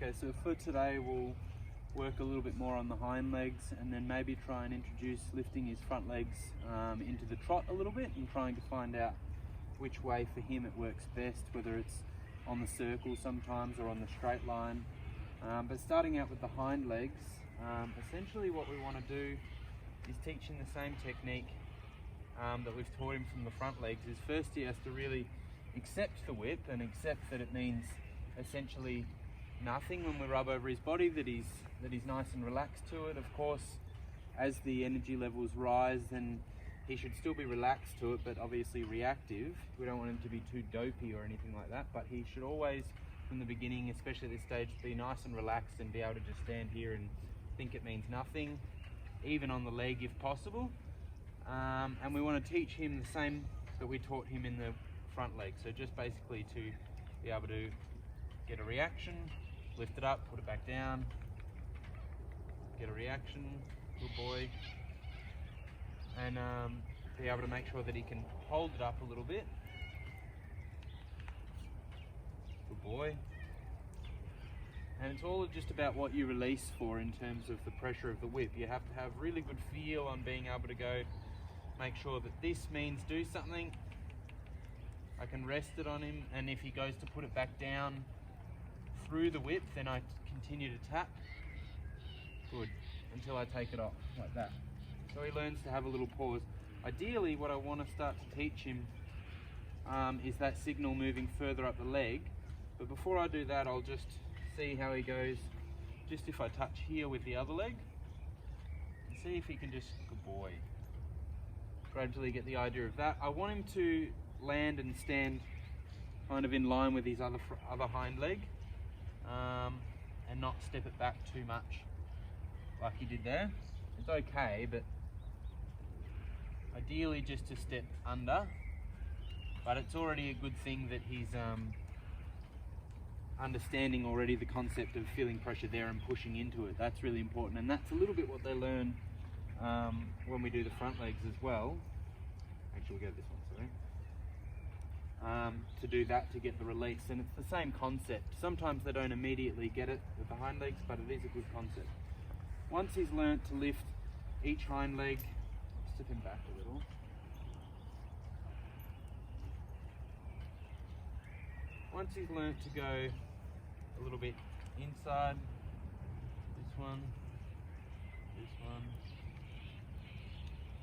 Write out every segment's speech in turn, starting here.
Okay, so for today we'll work a little bit more on the hind legs and then maybe try and introduce lifting his front legs into the trot a little bit and trying to find out which way for him it works best, whether it's on the circle sometimes or on the straight line. But starting out with the hind legs, essentially what we want to do is teach him the same technique that we've taught him from the front legs. Is first he has to really accept the whip and accept that it means essentially nothing when we rub over his body, that he's nice and relaxed to it. Of course, as the energy levels rise, then he should still be relaxed to it, but obviously reactive. We don't want him to be too dopey or anything like that, but he should always, from the beginning, especially at this stage, be nice and relaxed and be able to just stand here and think it means nothing, even on the leg if possible. And we want to teach him the same that we taught him in the front leg. So just basically to be able to get a reaction, lift it up, put it back down, get a reaction, good boy, and be able to make sure that he can hold it up a little bit, good boy. And it's all just about what you release for in terms of the pressure of the whip. You have to have really good feel on being able to go, make sure that this means do something. I can rest it on him, and if he goes to put it back down through the whip, then I continue to tap, good, until I take it off, like that. So he learns to have a little pause. Ideally, what I want to start to teach him is that signal moving further up the leg. But before I do that, I'll just see how he goes, just if I touch here with the other leg, and see if he can just, good boy, gradually get the idea of that. I want him to land and stand kind of in line with his other hind leg, and not step it back too much like he did there. It's okay, but ideally just to step under. But it's already a good thing that he's understanding already the concept of feeling pressure there and pushing into it. That's really important, and that's a little bit what they learn when we do the front legs as well. Actually, we'll go this one, sorry. To do that, to get the release, and it's the same concept. Sometimes they don't immediately get it with the hind legs, but it is a good concept. Once he's learnt to lift each hind leg, step him back a little. Once he's learnt to go a little bit inside, this one,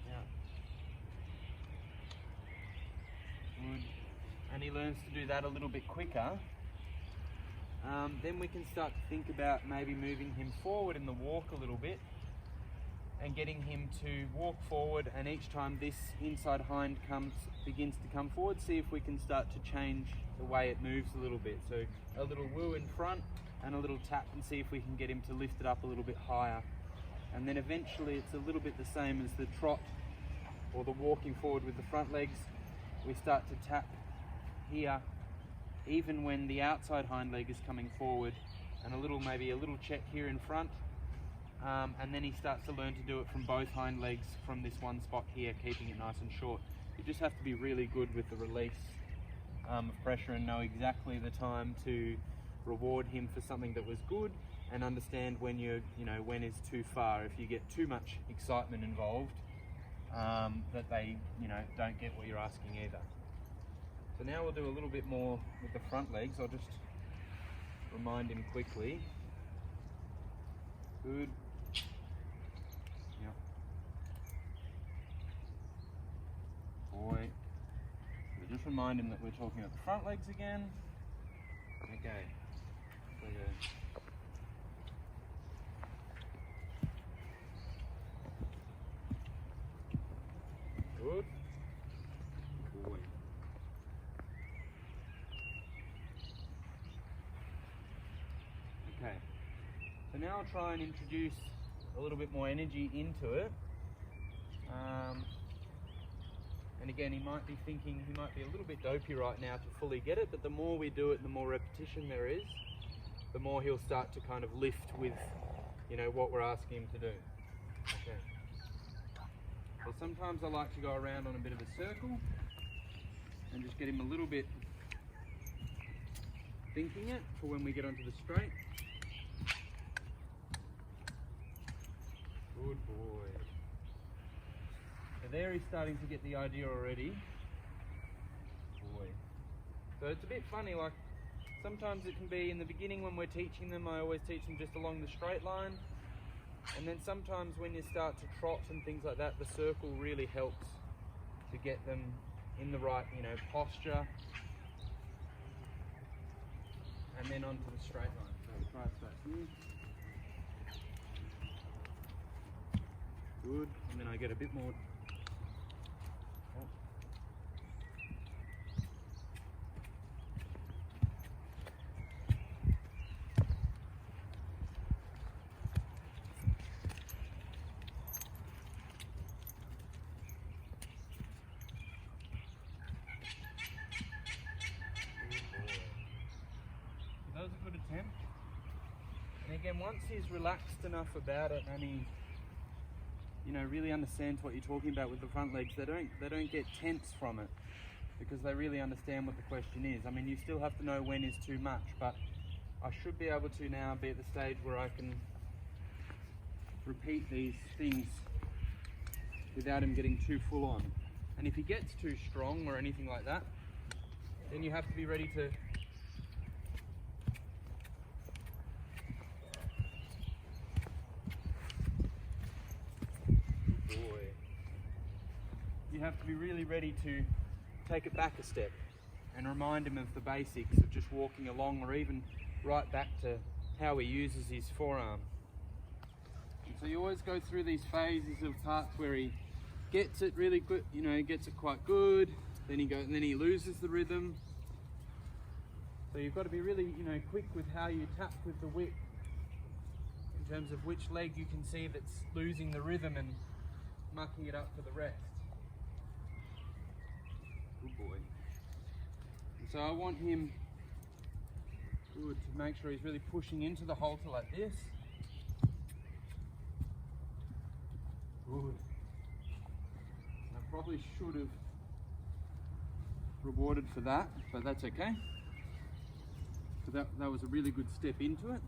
yeah, good. And he learns to do that a little bit quicker, then we can start to think about maybe moving him forward in the walk a little bit and getting him to walk forward, and each time this inside hind begins to come forward, see if we can start to change the way it moves a little bit. So a little woo in front and a little tap, and see if we can get him to lift it up a little bit higher. And then eventually it's a little bit the same as the trot or the walking forward with the front legs. We start to tap here even when the outside hind leg is coming forward, and maybe a little check here in front, and then he starts to learn to do it from both hind legs from this one spot here, keeping it nice and short. You just have to be really good with the release of pressure and know exactly the time to reward him for something that was good, and understand when when is too far. If you get too much excitement involved, that they don't get what you're asking either. So now we'll do a little bit more with the front legs. I'll just remind him quickly. Good. Yep. Boy. So just remind him that we're talking about the front legs again. Okay. Good. Boy. Okay, so now I'll try and introduce a little bit more energy into it. And again, he might be thinking, he might be a little bit dopey right now to fully get it, but the more we do it, the more repetition there is, the more he'll start to kind of lift with, what we're asking him to do. Okay. So sometimes I like to go around on a bit of a circle and just get him a little bit thinking it for when we get onto the straight. Good boy. So there he's starting to get the idea already. Boy. So it's a bit funny, like sometimes it can be in the beginning when we're teaching them, I always teach them just along the straight line. And then sometimes when you start to trot and things like that, the circle really helps to get them in the right, posture. And then onto the straight line. So try that here. Good. And then I get a bit more. That was a good attempt. And again, once he's relaxed enough about it and he, really understands what you're talking about with the front legs, they don't get tense from it because they really understand what the question is. I mean, you still have to know when is too much, but I should be able to now be at the stage where I can repeat these things without him getting too full on. And if he gets too strong or anything like that, then you have to be ready to be really ready to take it back a step and remind him of the basics of just walking along, or even right back to how he uses his forearm. And so you always go through these phases of parts where he gets it really good, gets it quite good, then he loses the rhythm. So you've got to be really, quick with how you tap with the whip in terms of which leg you can see that's losing the rhythm and mucking it up for the rest. Good boy. And so I want him to make sure he's really pushing into the halter like this. Good. I probably should have rewarded for that, but that's okay. So that was a really good step into it.